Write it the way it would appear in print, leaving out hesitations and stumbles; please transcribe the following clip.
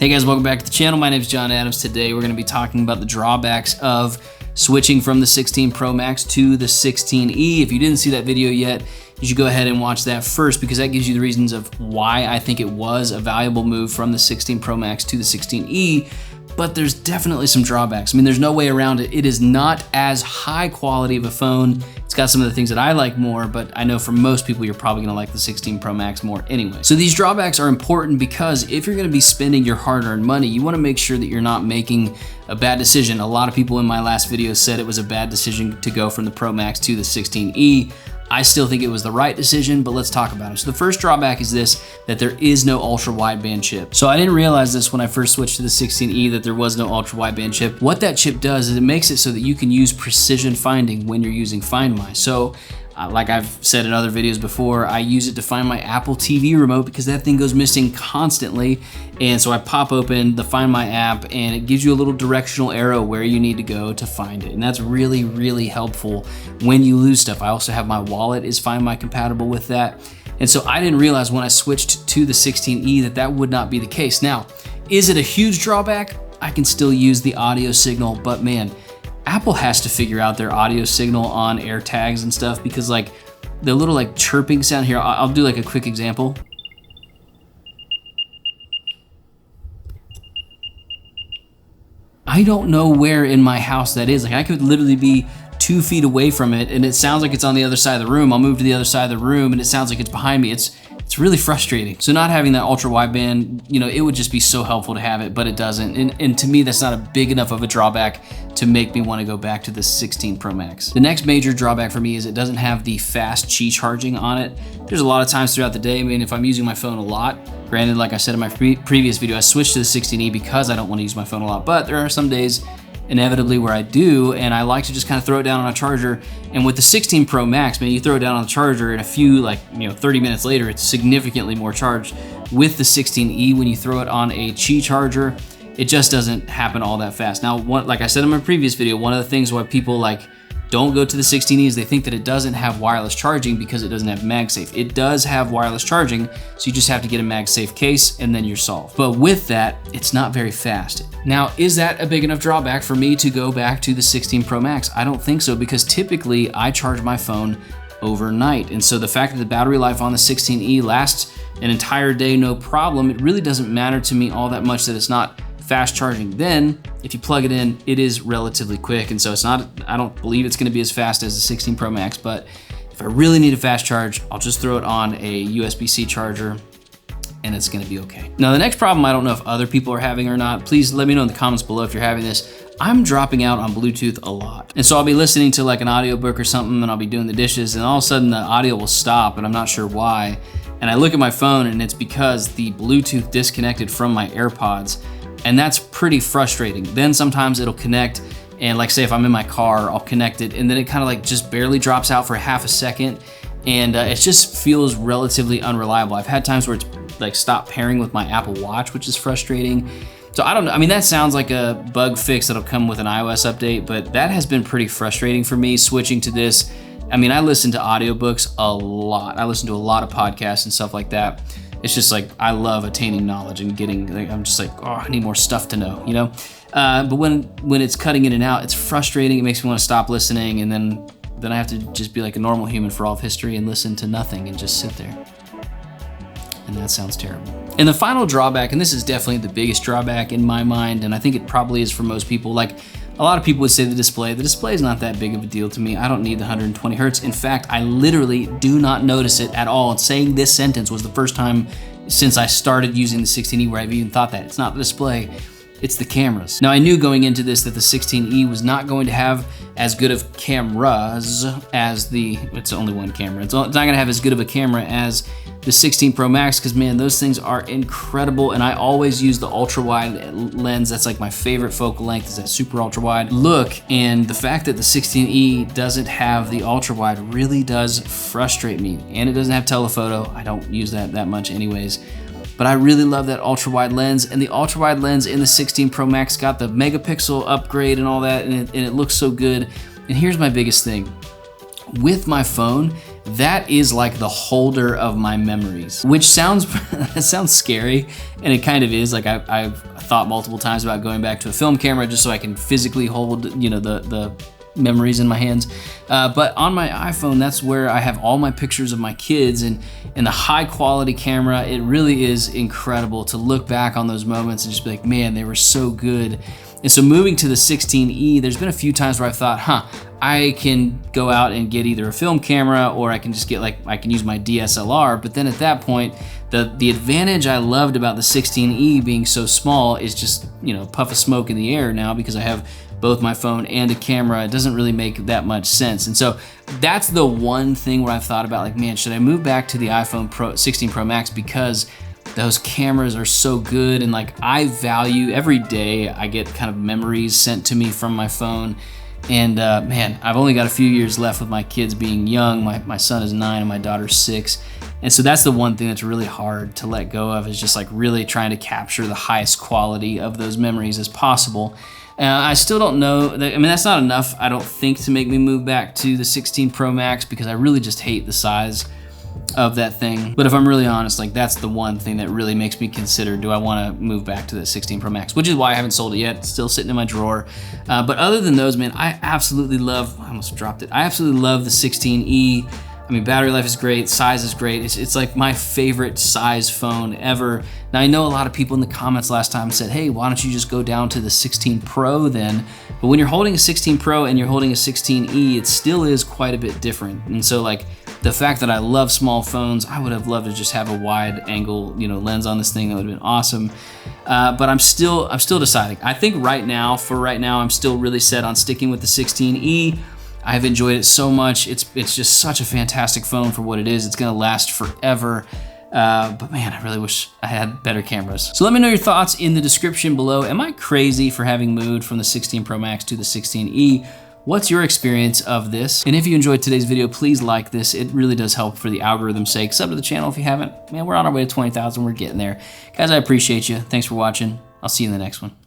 Hey guys, welcome back to the channel. My name is John Adams. Today we're going to be talking about the drawbacks of switching from the 16 Pro Max to the 16e. If you didn't see that video yet, you should go ahead and watch that first because that gives you the reasons of why I think it was a valuable move from the 16 Pro Max to the 16e. But there's definitely some drawbacks. I mean, there's no way around it. It is not as high quality of a phone. It's got some of the things that I like more, but I know for most people, you're probably gonna like the 16 Pro Max more anyway. So these drawbacks are important because if you're gonna be spending your hard-earned money, you wanna make sure that you're not making a bad decision. A lot of people in my last video said it was a bad decision to go from the Pro Max to the 16e. I still think it was the right decision, but let's talk about it. So the first drawback is this, that there is no ultra wideband chip. So I didn't realize this when I first switched to the 16e that there was no ultra wideband chip. What that chip does is it makes it so that you can use precision finding when you're using Find My. So like I've said in other videos before, I use it to find my Apple TV remote because that thing goes missing constantly. And so I pop open the Find My app and it gives you a little directional arrow where you need to go to find it. And that's really, really helpful when you lose stuff. I also have my wallet is Find My compatible with that. And so I didn't realize when I switched to the 16e that that would not be the case. Now, is it a huge drawback? I can still use the audio signal, but man, Apple has to figure out their audio signal on AirTags and stuff because like the little like chirping sound here, I'll do like a quick example. I don't know where in my house that is. Like I could literally be 2 feet away from it and it sounds like it's on the other side of the room. I'll move to the other side of the room and it sounds like it's behind me. It's really frustrating. So not having that ultra wideband, you know, it would just be so helpful to have it, but it doesn't. And to me, that's not a big enough of a drawback to make me want to go back to the 16 Pro Max. The next major drawback for me is it doesn't have the fast Qi charging on it. There's a lot of times throughout the day, I mean, if I'm using my phone a lot, granted, like I said in my previous video, I switched to the 16e because I don't want to use my phone a lot, but there are some days inevitably where I do, and I like to just kind of throw it down on a charger. And with the 16 Pro Max, man, you throw it down on the charger and a few, 30 minutes later, it's significantly more charged. With the 16e, when you throw it on a Qi charger, it just doesn't happen all that fast. Now, like I said in my previous video, one of the things why people don't go to the 16e is they think that it doesn't have wireless charging because it doesn't have MagSafe. It does have wireless charging, so you just have to get a MagSafe case and then you're solved. But with that, it's not very fast. Now, is that a big enough drawback for me to go back to the 16 Pro Max? I don't think so because typically I charge my phone overnight. And so the fact that the battery life on the 16e lasts an entire day, no problem, it really doesn't matter to me all that much that it's not fast charging. Then if you plug it in, it is relatively quick. And so it's not, I don't believe it's gonna be as fast as the 16 Pro Max, but if I really need a fast charge, I'll just throw it on a USB-C charger and it's gonna be okay. Now the next problem, I don't know if other people are having or not. Please let me know in the comments below if you're having this. I'm dropping out on Bluetooth a lot. And so I'll be listening to like an audiobook or something and I'll be doing the dishes and all of a sudden the audio will stop and I'm not sure why. And I look at my phone and it's because the Bluetooth disconnected from my AirPods. And that's pretty frustrating. Then sometimes it'll connect and like say if I'm in my car, I'll connect it and then it kind of like just barely drops out for half a second. And it just feels relatively unreliable. I've had times where it's like stopped pairing with my Apple Watch, which is frustrating. So I don't know, I mean, that sounds like a bug fix that'll come with an iOS update, but that has been pretty frustrating for me switching to this. I mean, I listen to audiobooks a lot. I listen to a lot of podcasts and stuff like that. It's just like, I love attaining knowledge and getting, I'm just like, oh, I need more stuff to know, you know? But when it's cutting in and out, it's frustrating. It makes me want to stop listening. And then I have to just be like a normal human for all of history and listen to nothing and just sit there. And that sounds terrible. And the final drawback, and this is definitely the biggest drawback in my mind, and I think it probably is for most people, like a lot of people would say the display is not that big of a deal to me. I don't need the 120 hertz. In fact, I literally do not notice it at all. And saying this sentence was the first time since I started using the 16e where I've even thought that. It's not the display, it's the cameras. Now I knew going into this that the 16e was not going to have as good of cameras as it's only one camera. It's not gonna have as good of a camera as the 16 Pro Max because man, those things are incredible. And I always use the ultra wide lens. That's like my favorite focal length is that super ultra wide look. And the fact that the 16e doesn't have the ultra wide really does frustrate me. And it doesn't have telephoto. I don't use that much anyways. But I really love that ultra wide lens, and the ultra wide lens in the 16 Pro Max got the megapixel upgrade and all that, and it looks so good. And here's my biggest thing. With my phone, that is like the holder of my memories, which sounds that sounds scary, and it kind of is. Like I've thought multiple times about going back to a film camera just so I can physically hold, you know, the memories in my hands. But on my iPhone, that's where I have all my pictures of my kids, and the high quality camera, it really is incredible to look back on those moments and just be like, man, they were so good. And so moving to the 16E, there's been a few times where I've thought, I can go out and get either a film camera, or I can just get I can use my DSLR. But then at that point, the advantage I loved about the 16E being so small is just, you know, puff of smoke in the air now, because I have both my phone and a camera. It doesn't really make that much sense. And so that's the one thing where I've thought about, like, man, should I move back to the iPhone 16 Pro Max, because those cameras are so good, and like I value every day I get kind of memories sent to me from my phone. And man, I've only got a few years left with my kids being young. My son is 9 and my daughter's 6. And so that's the one thing that's really hard to let go of, is just like really trying to capture the highest quality of those memories as possible. I still don't know, I mean, that's not enough, I don't think, to make me move back to the 16 Pro Max, because I really just hate the size of that thing. But if I'm really honest, like that's the one thing that really makes me consider, do I want to move back to the 16 Pro Max, which is why I haven't sold it yet. It's still sitting in my drawer. But other than those, man, I absolutely love, I almost dropped it. I absolutely love the 16E. I mean, battery life is great, size is great. It's like my favorite size phone ever. Now, I know a lot of people in the comments last time said, hey, why don't you just go down to the 16 Pro then? But when you're holding a 16 Pro and you're holding a 16E, it still is quite a bit different. And so like the fact that I love small phones, I would have loved to just have a wide angle, you know, lens on this thing. That would have been awesome. But I'm still deciding. I think right now, I'm still really set on sticking with the 16E. I've enjoyed it so much. It's just such a fantastic phone for what it is. It's gonna last forever. But man, I really wish I had better cameras. So let me know your thoughts in the description below. Am I crazy for having moved from the 16 Pro Max to the 16E? What's your experience of this? And if you enjoyed today's video, please like this. It really does help for the algorithm's sake. Sub to the channel if you haven't. Man, we're on our way to 20,000. We're getting there. Guys, I appreciate you. Thanks for watching. I'll see you in the next one.